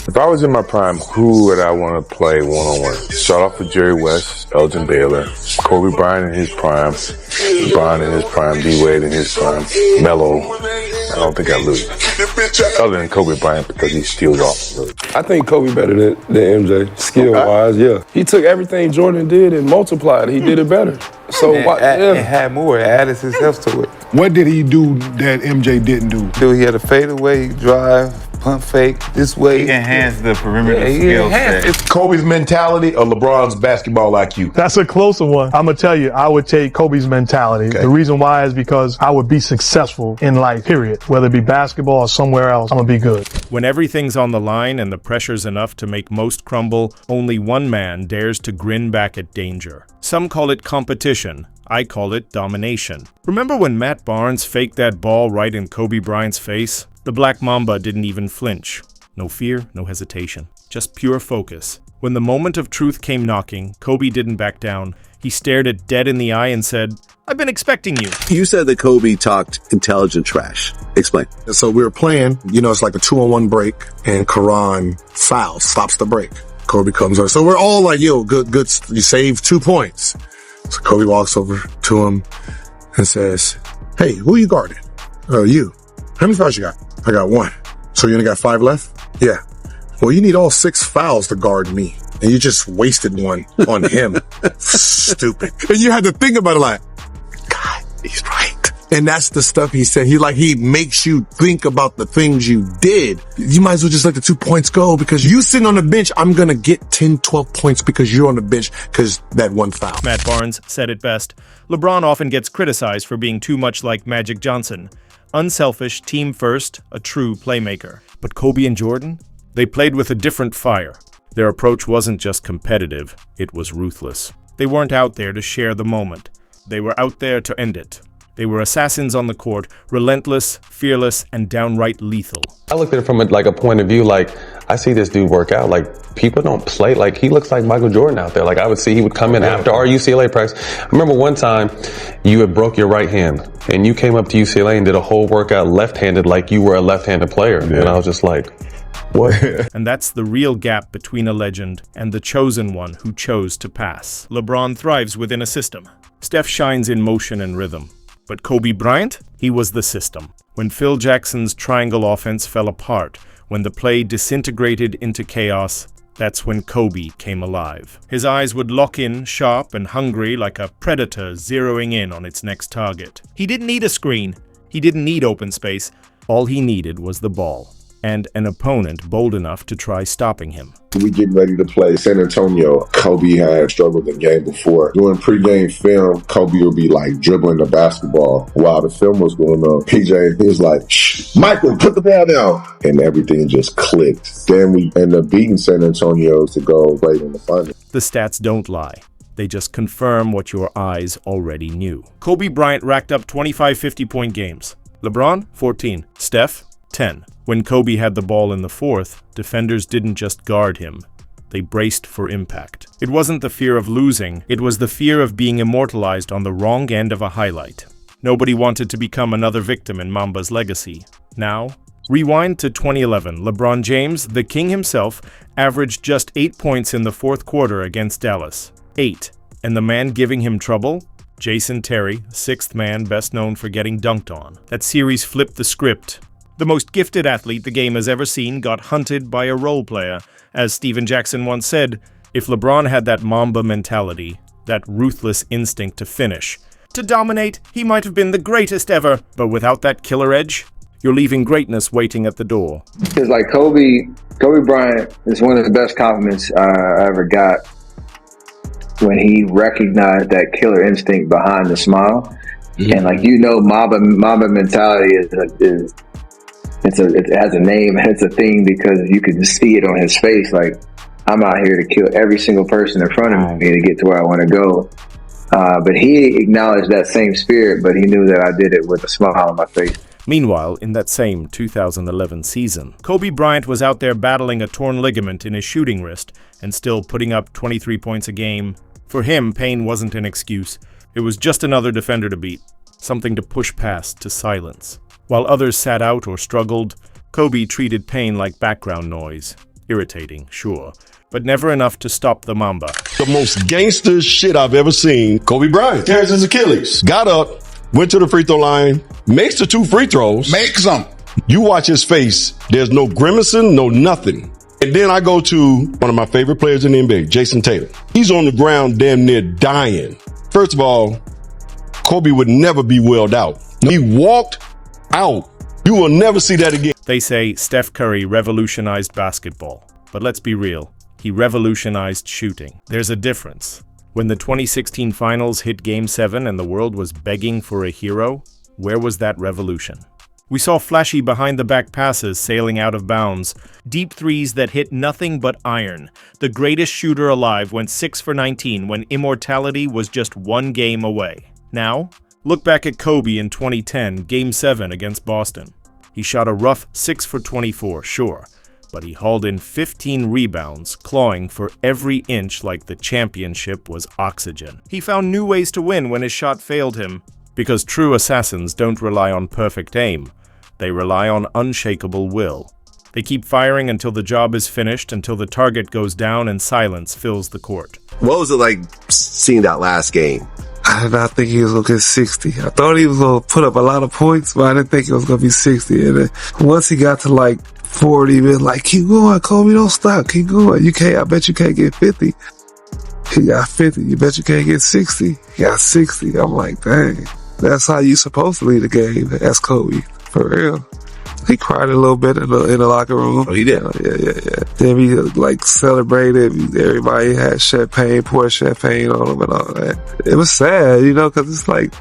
If I was in my prime, who would I want to play one-on-one? Start off with Jerry West, Elgin Baylor, Kobe Bryant in his prime, LeBron in his prime, D-Wade in his prime, Melo. I don't think I'd lose. Other than Kobe Bryant because he steals off. I think Kobe better than MJ, skill-wise, yeah. He took everything Jordan did and multiplied it. He did it better. So it had more. It added his health to it. What did he do that MJ didn't do? Dude, he had a fadeaway drive, pump fake, this way. He enhanced the perimeter skill set. It's Kobe's mentality or LeBron's basketball IQ? That's a closer one. I'm going to tell you, I would take Kobe's mentality. Okay. The reason why is because I would be successful in life, period. Whether it be basketball or somewhere else, I'm going to be good. When everything's on the line and the pressure's enough to make most crumble, only one man dares to grin back at danger. Some call it competition. I call it domination. Remember when Matt Barnes faked that ball right in Kobe Bryant's face? The Black Mamba didn't even flinch. No fear, no hesitation. Just pure focus. When the moment of truth came knocking, Kobe didn't back down. He stared it dead in the eye and said, "I've been expecting you." You said that Kobe talked intelligent trash. Explain. So we were playing, it's like a 2-on-1 break, and Karan fouls, stops the break. Kobe comes over. So we're all like, yo, good, you saved 2 points. So Kobe walks over to him and says, "Hey, who you guarding?" "Oh, you." "How many fouls you got?" "I got 1. "So you only got 5 left?" "Yeah." "Well, you need all 6 fouls to guard me. And you just wasted one on him." Stupid. And you had to think about it like, God, he's right. And that's the stuff he said. He makes you think about the things you did. You might as well just let the 2 points go because you sitting on the bench, I'm going to get 10, 12 points because you're on the bench because that 1 foul. Matt Barnes said it best. LeBron often gets criticized for being too much like Magic Johnson. Unselfish, team first, a true playmaker. But Kobe and Jordan? They played with a different fire. Their approach wasn't just competitive, it was ruthless. They weren't out there to share the moment. They were out there to end it. They were assassins on the court, relentless, fearless, and downright lethal. I looked at it from a point of view, I see this dude work out. People don't play. He looks like Michael Jordan out there. I would see he would come in after our UCLA practice. I remember one time you had broke your right hand, and you came up to UCLA and did a whole workout left-handed like you were a left-handed player. Yeah. And I was just like, what? And that's the real gap between a legend and the chosen one who chose to pass. LeBron thrives within a system. Steph shines in motion and rhythm. But Kobe Bryant? He was the system. When Phil Jackson's triangle offense fell apart, when the play disintegrated into chaos, that's when Kobe came alive. His eyes would lock in, sharp and hungry like a predator zeroing in on its next target. He didn't need a screen. He didn't need open space. All he needed was the ball. And an opponent bold enough to try stopping him. We getting ready to play San Antonio. Kobe had struggled the game before. During pregame film, Kobe would be dribbling the basketball while the film was going on. PJ, he was like, "Shh, Michael, put the ball down." And everything just clicked. Then we ended up beating San Antonio to go play in the final. The stats don't lie. They just confirm what your eyes already knew. Kobe Bryant racked up 25 50-point games. LeBron, 14. Steph, 10. When Kobe had the ball in the fourth, defenders didn't just guard him. They braced for impact. It wasn't the fear of losing, it was the fear of being immortalized on the wrong end of a highlight. Nobody wanted to become another victim in Mamba's legacy. Now, rewind to 2011. LeBron James, the king himself, averaged just 8 points in the fourth quarter against Dallas. 8. And the man giving him trouble? Jason Terry, sixth man best known for getting dunked on. That series flipped the script. The most gifted athlete the game has ever seen got hunted by a role player. As Steven Jackson once said, if LeBron had that Mamba mentality, that ruthless instinct to finish, to dominate, he might have been the greatest ever, but without that killer edge, you're leaving greatness waiting at the door. Because Kobe Bryant is one of the best compliments I ever got when he recognized that killer instinct behind the smile. Mm-hmm. And Mamba mentality is it has a name and it's a thing because you can just see it on his face. I'm out here to kill every single person in front of me to get to where I want to go. But he acknowledged that same spirit, but he knew that I did it with a smile on my face. Meanwhile, in that same 2011 season, Kobe Bryant was out there battling a torn ligament in his shooting wrist and still putting up 23 points a game. For him, pain wasn't an excuse. It was just another defender to beat, something to push past, to silence. While others sat out or struggled, Kobe treated pain like background noise. Irritating, sure, but never enough to stop the Mamba. The most gangster shit I've ever seen. Kobe Bryant tears his Achilles. Got up, went to the free throw line, makes the 2 free throws. Make some. You watch his face. There's no grimacing, no nothing. And then I go to one of my favorite players in the NBA, Jason Tatum. He's on the ground damn near dying. First of all, Kobe would never be wheeled out. He walked out. You will never see that again. They say Steph Curry revolutionized basketball. But let's be real, he revolutionized shooting. There's a difference. When the 2016 finals hit Game 7 and the world was begging for a hero, where was that revolution? We saw flashy behind-the-back passes sailing out of bounds, deep threes that hit nothing but iron. The greatest shooter alive went 6 for 19 when immortality was just 1 game away. Now, look back at Kobe in 2010, Game 7 against Boston. He shot a rough 6 for 24, sure, but he hauled in 15 rebounds, clawing for every inch like the championship was oxygen. He found new ways to win when his shot failed him, because true assassins don't rely on perfect aim. They rely on unshakable will. They keep firing until the job is finished, until the target goes down and silence fills the court. What was it like seeing that last game? I did not think he was going to get 60. I thought he was going to put up a lot of points, but I didn't think it was going to be 60. And then once he got to like 40, he was like, keep going, Kobe, don't stop, keep going. I bet you can't get 50. He got 50. You bet you can't get 60. He got 60. I'm like, dang. That's how you supposed to lead the game. That's Kobe. For real. He cried a little bit in the locker room. Oh, he did? Yeah. Then we like celebrated. Everybody had champagne, poured champagne on him and all that. It was sad, because it's like,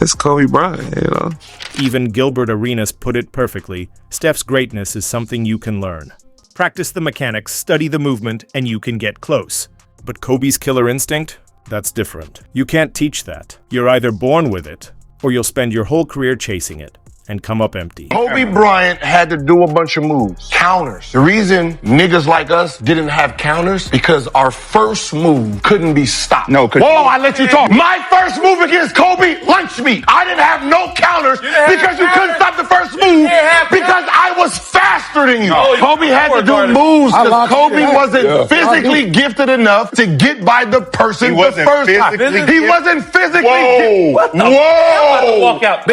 it's Kobe Bryant, Even Gilbert Arenas put it perfectly. Steph's greatness is something you can learn. Practice the mechanics, study the movement, and you can get close. But Kobe's killer instinct? That's different. You can't teach that. You're either born with it, or you'll spend your whole career chasing it and come up empty. Kobe Bryant had to do a bunch of moves. Counters. The reason niggas like us didn't have counters, because our first move couldn't be stopped. No, Whoa, I let you talk. My first move against Kobe, lunch meat. I didn't have no counters because you couldn't stop the first move because I was faster than you. Kobe had to do moves because Kobe wasn't physically gifted enough to get by the person the first time. He wasn't physically gifted. Whoa. Walk out.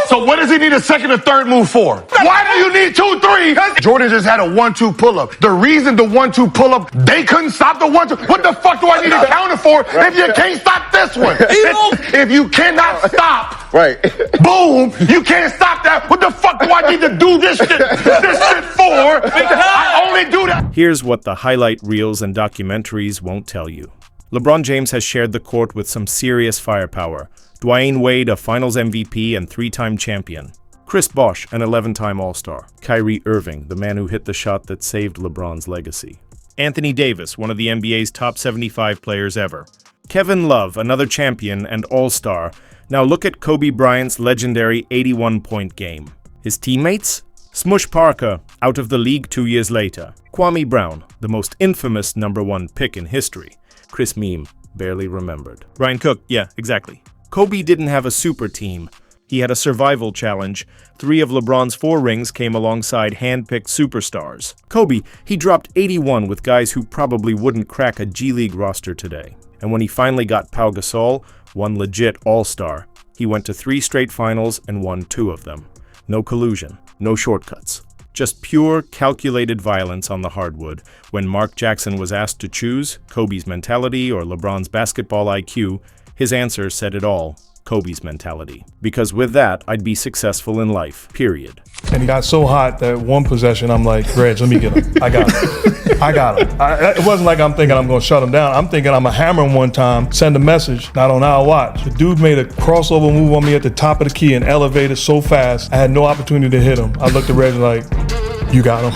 So what does he need a second or third move for? Why do you need 2, 3? Jordan just had a 1-2 pull-up. The reason the 1-2 pull-up, they couldn't stop the 1-2. What the fuck do I need a counter for if you can't stop this one? If you cannot stop, Right. boom, you can't stop that. What the fuck do I need to do this shit for? I only do that. Here's what the highlight reels and documentaries won't tell you. LeBron James has shared the court with some serious firepower. Dwayne Wade, a Finals MVP and 3-time champion. Chris Bosh, an 11-time All-Star. Kyrie Irving, the man who hit the shot that saved LeBron's legacy. Anthony Davis, one of the NBA's top 75 players ever. Kevin Love, another champion and All-Star. Now look at Kobe Bryant's legendary 81-point game. His teammates? Smush Parker, out of the league 2 years later. Kwame Brown, the most infamous #1 pick in history. Chris Meme, barely remembered. Ryan Cook, yeah, exactly. Kobe didn't have a super team. He had a survival challenge. 3 of LeBron's 4 rings came alongside hand-picked superstars. Kobe, he dropped 81 with guys who probably wouldn't crack a G League roster today. And when he finally got Pau Gasol, one legit all-star, he went to 3 straight finals and won 2 of them. No collusion, no shortcuts. Just pure, calculated violence on the hardwood. When Mark Jackson was asked to choose Kobe's mentality or LeBron's basketball IQ, his answer said it all: Kobe's mentality. Because with that, I'd be successful in life, period. And he got so hot that one possession, I'm like, Reg, let me get him. I got him. It wasn't like I'm thinking I'm going to shut him down. I'm thinking I'm going to hammer him one time, send a message, not on our watch. The dude made a crossover move on me at the top of the key and elevated so fast, I had no opportunity to hit him. I looked at Reg like, you got him.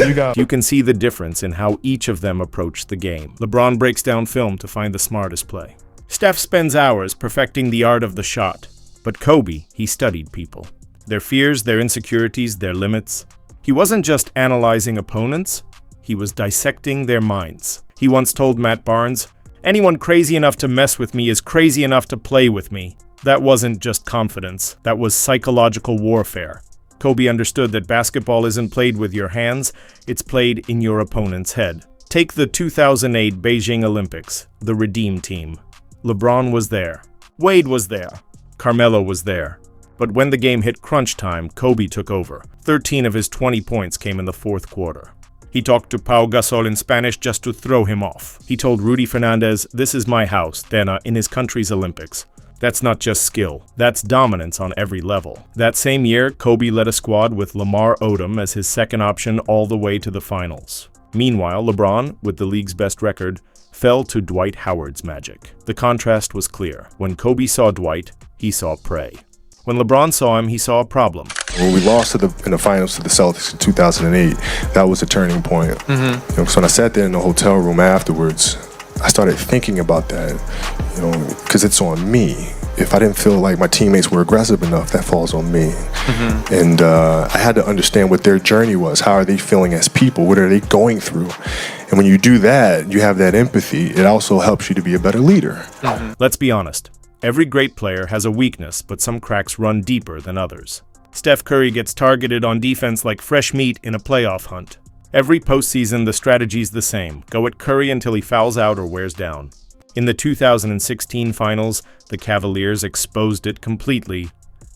You got him. You can see the difference in how each of them approached the game. LeBron breaks down film to find the smartest play. Steph spends hours perfecting the art of the shot. But Kobe, he studied people. Their fears, their insecurities, their limits. He wasn't just analyzing opponents, he was dissecting their minds. He once told Matt Barnes, "Anyone crazy enough to mess with me is crazy enough to play with me." That wasn't just confidence, that was psychological warfare. Kobe understood that basketball isn't played with your hands, it's played in your opponent's head. Take the 2008 Beijing Olympics, the Redeem Team. LeBron was there. Wade was there. Carmelo was there. But when the game hit crunch time, Kobe took over. 13 of his 20 points came in the fourth quarter. He talked to Pau Gasol in Spanish just to throw him off. He told Rudy Fernandez, "This is my house," then in his country's Olympics. That's not just skill, that's dominance on every level. That same year, Kobe led a squad with Lamar Odom as his second option all the way to the finals. Meanwhile, LeBron, with the league's best record, fell to Dwight Howard's magic. The contrast was clear. When Kobe saw Dwight, he saw prey. When LeBron saw him, he saw a problem. When we lost in the finals to the Celtics in 2008, that was a turning point. So when I sat there in the hotel room afterwards, I started thinking about that, because it's on me. If I didn't feel like my teammates were aggressive enough, that falls on me. And I had to understand what their journey was. How are they feeling as people? What are they going through? And when you do that, you have that empathy. It also helps you to be a better leader. Let's be honest. Every great player has a weakness, but some cracks run deeper than others. Steph Curry gets targeted on defense like fresh meat in a playoff hunt. Every postseason, the strategy's the same. Go at Curry until he fouls out or wears down. In the 2016 finals, the Cavaliers exposed it completely.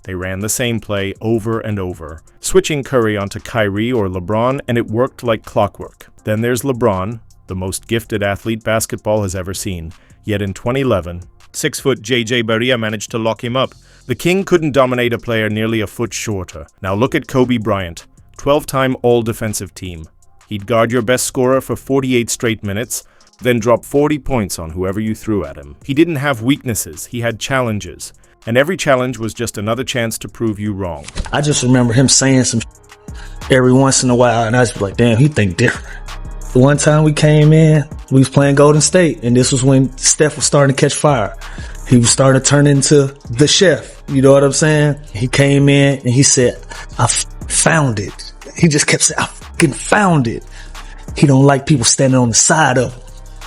They ran the same play over and over, switching Curry onto Kyrie or LeBron, and it worked like clockwork. Then there's LeBron, the most gifted athlete basketball has ever seen. Yet in 2011, 6-foot JJ Barea managed to lock him up. The King couldn't dominate a player nearly a foot shorter. Now look at Kobe Bryant, 12-time All-Defensive Team. He'd guard your best scorer for 48 straight minutes, then drop 40 points on whoever you threw at him. He didn't have weaknesses, he had challenges. And every challenge was just another chance to prove you wrong. I just remember him saying some every once in a while, and I was like, damn, he think different. The one time we came in, we was playing Golden State, and this was when Steph was starting to catch fire. He was starting to turn into the chef, you know what I'm saying? He came in and he said, I found it. He just kept saying, I fucking found it. He don't like people standing on the side of him.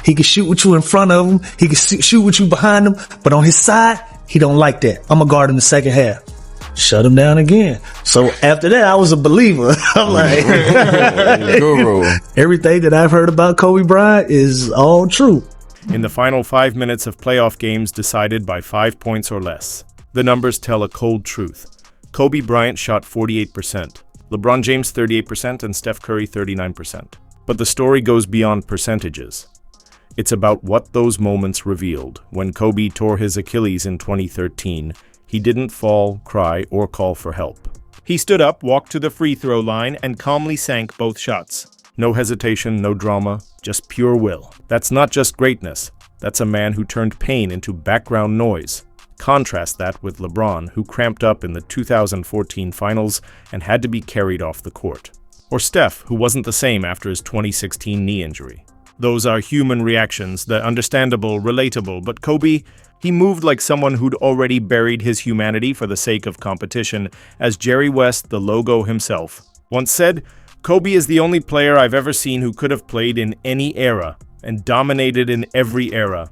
He can shoot with you in front of him. He can shoot with you behind him. But on his side, he don't like that. I'm going to guard in the second half. Shut him down again. So after that, I was a believer. I'm like, everything that I've heard about Kobe Bryant is all true. In the final 5 minutes of playoff games decided by 5 points or less, the numbers tell a cold truth. Kobe Bryant shot 48%, LeBron James 38%, and Steph Curry 39%. But the story goes beyond percentages. It's about what those moments revealed. When Kobe tore his Achilles in 2013, he didn't fall, cry, or call for help. He stood up, walked to the free throw line, and calmly sank both shots. No hesitation, no drama, just pure will. That's not just greatness. That's a man who turned pain into background noise. Contrast that with LeBron, who cramped up in the 2014 finals and had to be carried off the court. Or Steph, who wasn't the same after his 2016 knee injury. Those are human reactions, they're understandable, relatable, but Kobe, he moved like someone who'd already buried his humanity for the sake of competition, as Jerry West, the logo himself, once said, Kobe is the only player I've ever seen who could have played in any era and dominated in every era.